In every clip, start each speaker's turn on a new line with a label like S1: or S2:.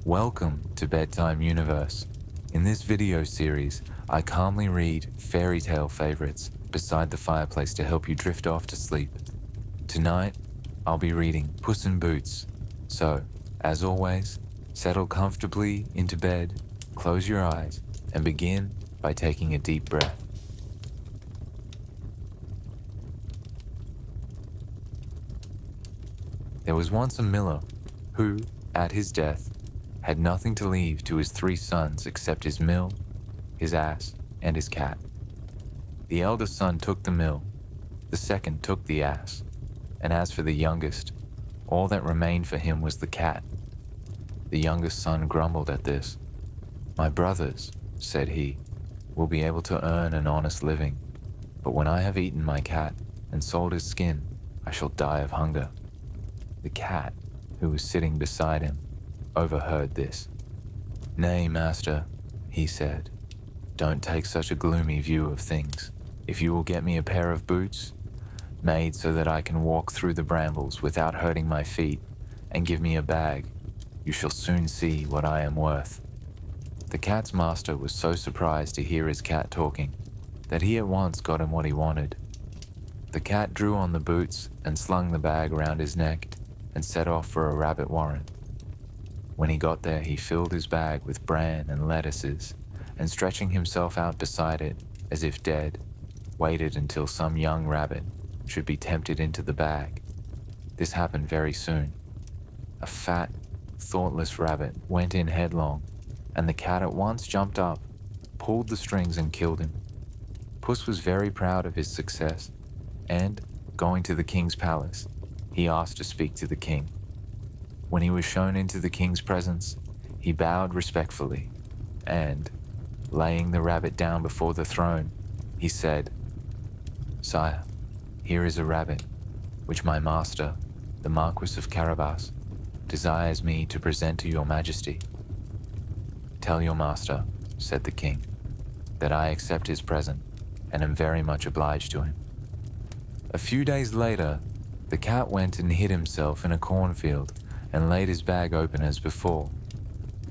S1: Welcome to Bedtime Universe. In this video series, I calmly read fairy tale favorites beside the fireplace to help you drift off to sleep. Tonight, I'll be reading Puss in Boots. So, as always, settle comfortably into bed, close your eyes, and begin by taking a deep breath. There was once a miller who, at his death, had nothing to leave to his 3 sons except his mill, his ass, and his cat. The eldest son took the mill, the second took the ass, and as for the youngest, all that remained for him was the cat. The youngest son grumbled at this. "My brothers," said he, "will be able to earn an honest living, but when I have eaten my cat and sold his skin, I shall die of hunger." The cat, who was sitting beside him, overheard this. "Nay, master," he said, "don't take such a gloomy view of things. If you will get me a pair of boots, made so that I can walk through the brambles without hurting my feet, and give me a bag, you shall soon see what I am worth." The cat's master was so surprised to hear his cat talking that he at once got him what he wanted. The cat drew on the boots and slung the bag around his neck and set off for a rabbit warren. When he got there, he filled his bag with bran and lettuces, and stretching himself out beside it, as if dead, waited until some young rabbit should be tempted into the bag. This happened very soon. A fat, thoughtless rabbit went in headlong, and the cat at once jumped up, pulled the strings and killed him. Puss was very proud of his success, and, going to the king's palace, he asked to speak to the king. When he was shown into the king's presence, he bowed respectfully, and, laying the rabbit down before the throne, he said, "Sire, here is a rabbit, which my master, the Marquis of Carabas, desires me to present to your majesty." "Tell your master," said the king, "that I accept his present, and am very much obliged to him." A few days later, the cat went and hid himself in a cornfield and laid his bag open as before.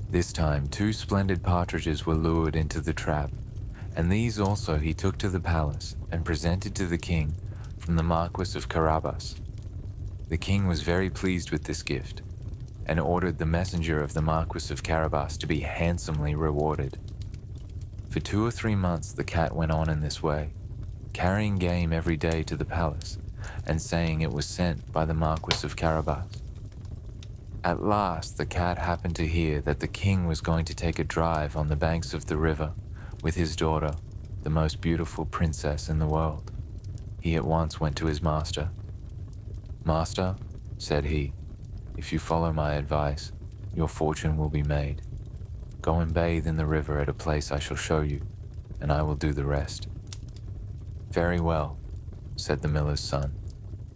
S1: This time 2 splendid partridges were lured into the trap, and these also he took to the palace and presented to the king from the Marquis of Carabas. The king was very pleased with this gift, and ordered the messenger of the Marquis of Carabas to be handsomely rewarded. For 2 or 3 months the cat went on in this way, carrying game every day to the palace, and saying it was sent by the Marquis of Carabas. At last the cat happened to hear that the king was going to take a drive on the banks of the river with his daughter, the most beautiful princess in the world. He at once went to his master. "Master," said he, "if you follow my advice, your fortune will be made. Go and bathe in the river at a place I shall show you, and I will do the rest." "Very well," said the miller's son,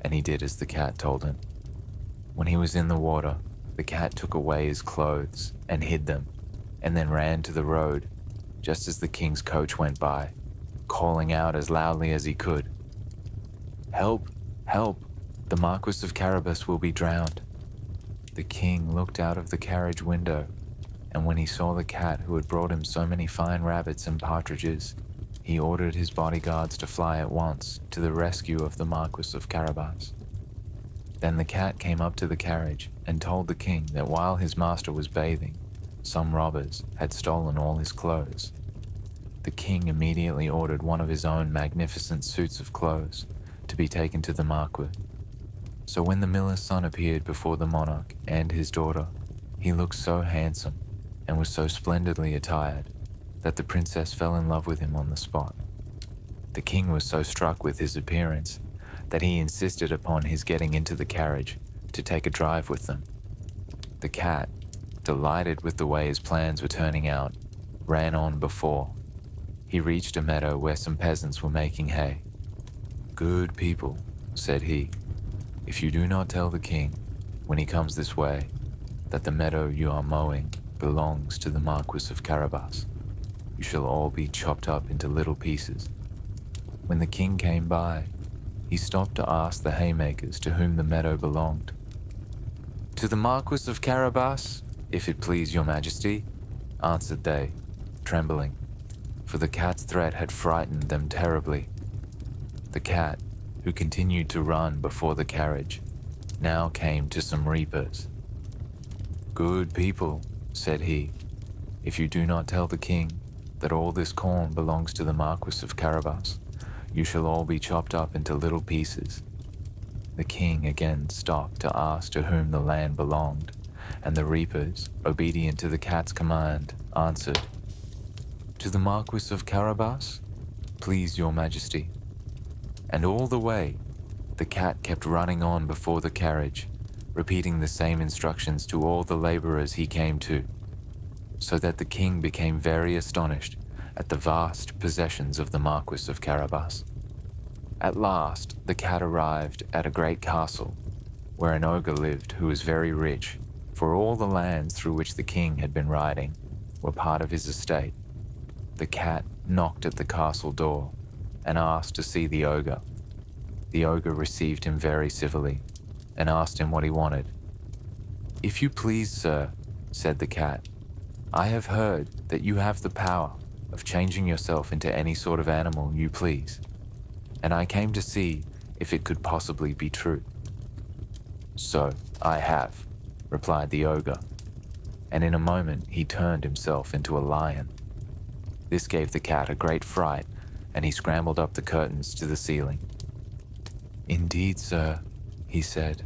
S1: and he did as the cat told him. When he was in the water, the cat took away his clothes and hid them, and then ran to the road, just as the king's coach went by, calling out as loudly as he could, "Help! Help! The Marquis of Carabas will be drowned." The king looked out of the carriage window, and when he saw the cat who had brought him so many fine rabbits and partridges, he ordered his bodyguards to fly at once to the rescue of the Marquis of Carabas. Then the cat came up to the carriage and told the king that while his master was bathing, some robbers had stolen all his clothes. The king immediately ordered one of his own magnificent suits of clothes to be taken to the marquis. So when the miller's son appeared before the monarch and his daughter, he looked so handsome and was so splendidly attired that the princess fell in love with him on the spot. The king was so struck with his appearance that he insisted upon his getting into the carriage to take a drive with them. The cat, delighted with the way his plans were turning out, ran on before. He reached a meadow where some peasants were making hay. "Good people," said he, "if you do not tell the king, when he comes this way, that the meadow you are mowing belongs to the Marquis of Carabas, you shall all be chopped up into little pieces." When the king came by, he stopped to ask the haymakers to whom the meadow belonged. "To the Marquis of Carabas," "If it please your majesty," answered they, trembling, for the cat's threat had frightened them terribly. The cat, who continued to run before the carriage, now came to some reapers. "Good people," said he, "if you do not tell the king that all this corn belongs to the Marquis of Carabas, you shall all be chopped up into little pieces." The king again stopped to ask to whom the land belonged, and the reapers, obedient to the cat's command, answered, "To the Marquis of Carabas, please your majesty." And all the way, the cat kept running on before the carriage, repeating the same instructions to all the laborers he came to, so that the king became very astonished at the vast possessions of the Marquis of Carabas. At last, the cat arrived at a great castle, where an ogre lived who was very rich, for all the lands through which the king had been riding were part of his estate. The cat knocked at the castle door and asked to see the ogre. The ogre received him very civilly and asked him what he wanted. "If you please, sir," said the cat, "I have heard that you have the power of changing yourself into any sort of animal you please, and I came to see if it could possibly be true." "So I have," replied the ogre, and in a moment he turned himself into a lion. This gave the cat a great fright, and he scrambled up the curtains to the ceiling. "Indeed, sir," he said,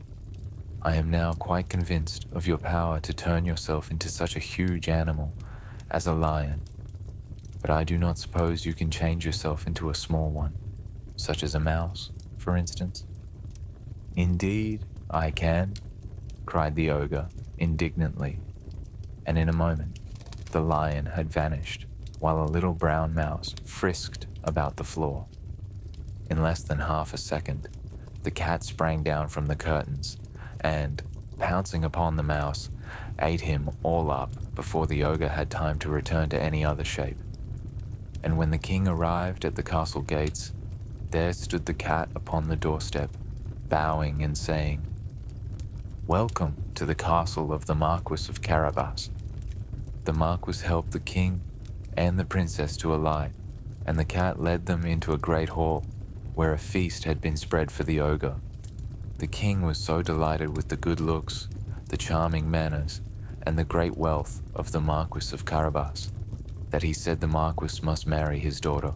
S1: "I am now quite convinced of your power to turn yourself into such a huge animal as a lion, but I do not suppose you can change yourself into a small one, such as a mouse, for instance." "Indeed, I can," cried the ogre indignantly, and in a moment the lion had vanished, while a little brown mouse frisked about the floor. In less than half a second, the cat sprang down from the curtains and, pouncing upon the mouse, ate him all up before the ogre had time to return to any other shape. And when the king arrived at the castle gates, there stood the cat upon the doorstep, bowing and saying, "Welcome to the castle of the Marquis of Carabas." The Marquis helped the king and the princess to alight, and the cat led them into a great hall, where a feast had been spread for the ogre. The king was so delighted with the good looks, the charming manners, and the great wealth of the Marquis of Carabas, that he said the Marquis must marry his daughter.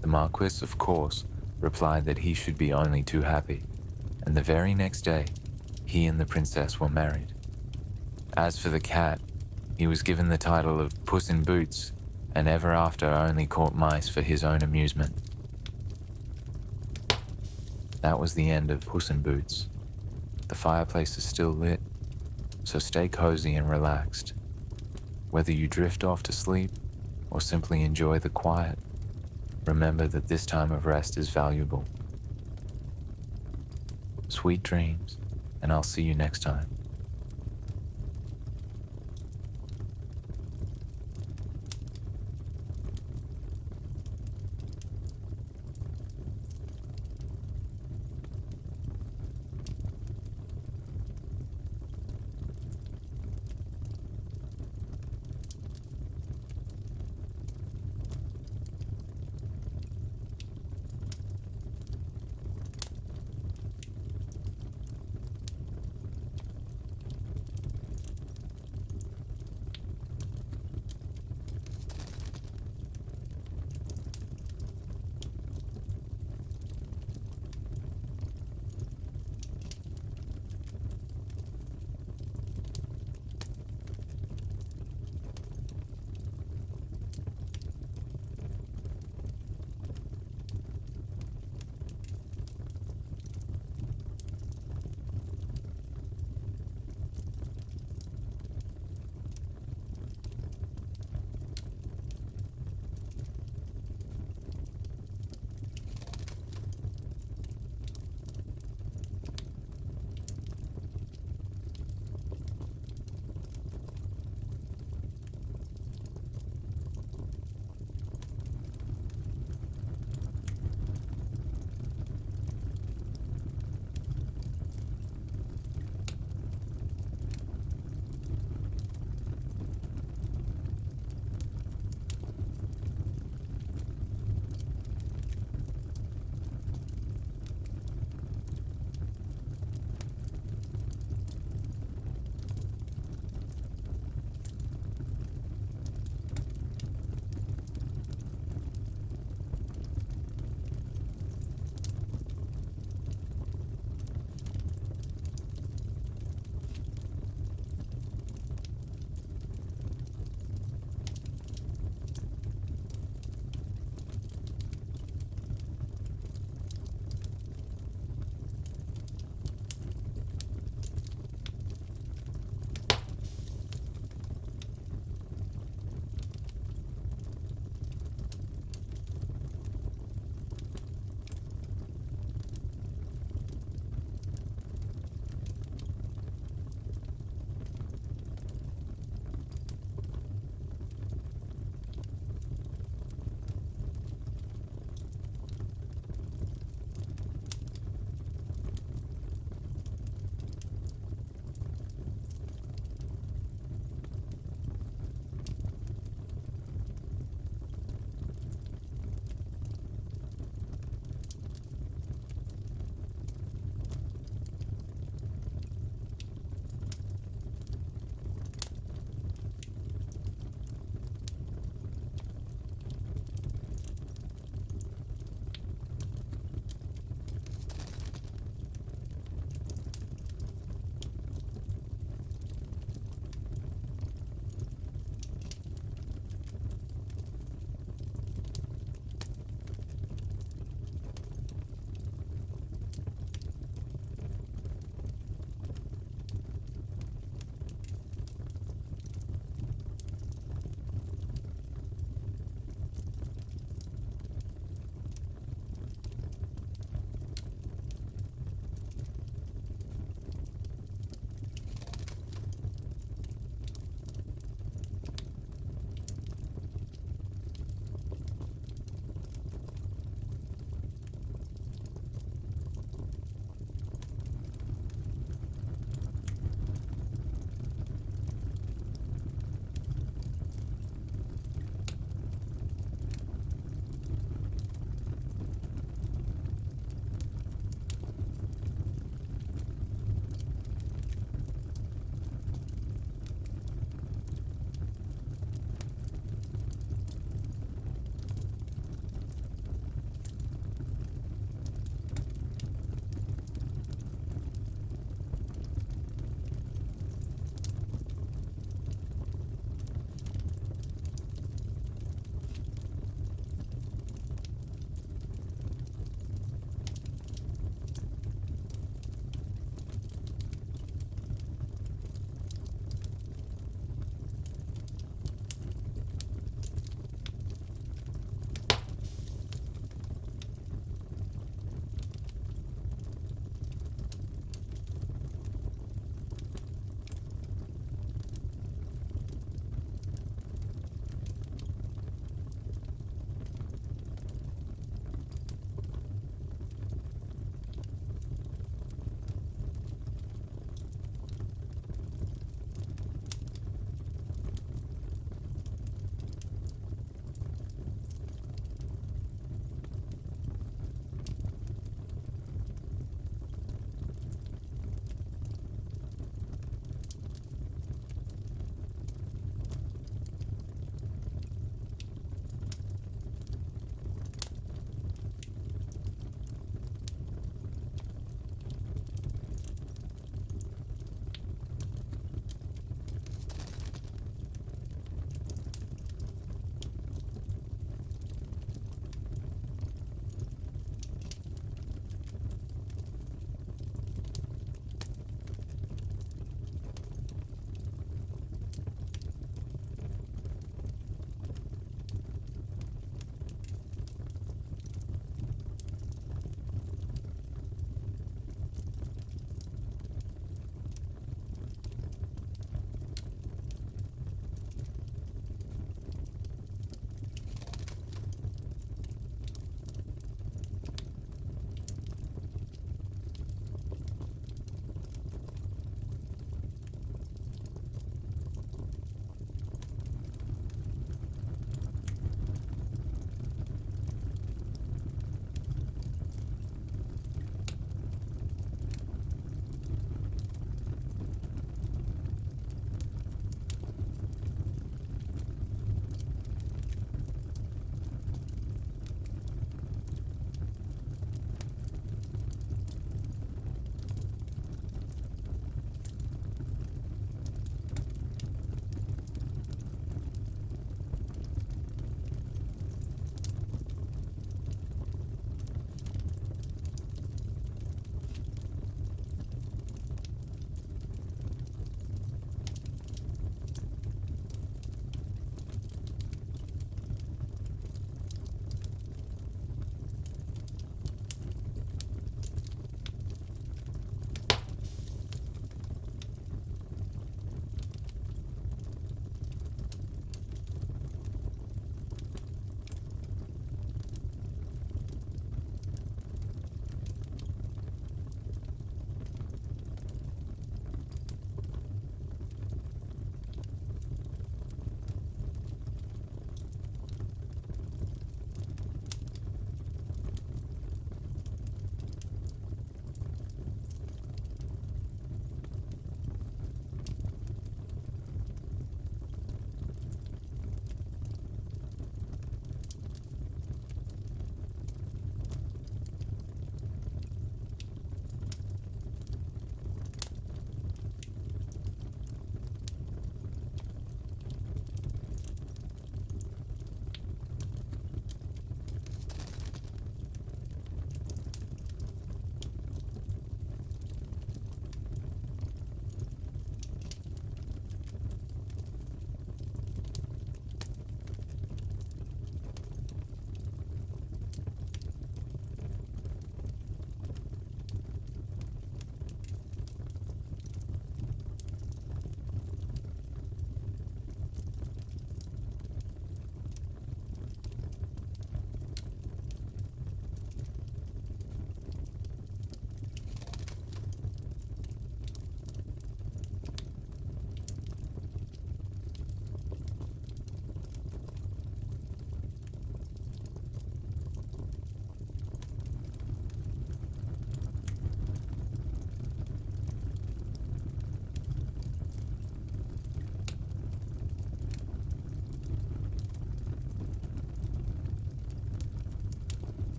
S1: The Marquis, of course, replied that he should be only too happy, and the very next day, he and the princess were married. As for the cat, he was given the title of Puss in Boots, and ever after only caught mice for his own amusement. That was the end of Puss in Boots. The fireplace is still lit, so stay cozy and relaxed. Whether you drift off to sleep or simply enjoy the quiet, remember that this time of rest is valuable. Sweet dreams, and I'll see you next time.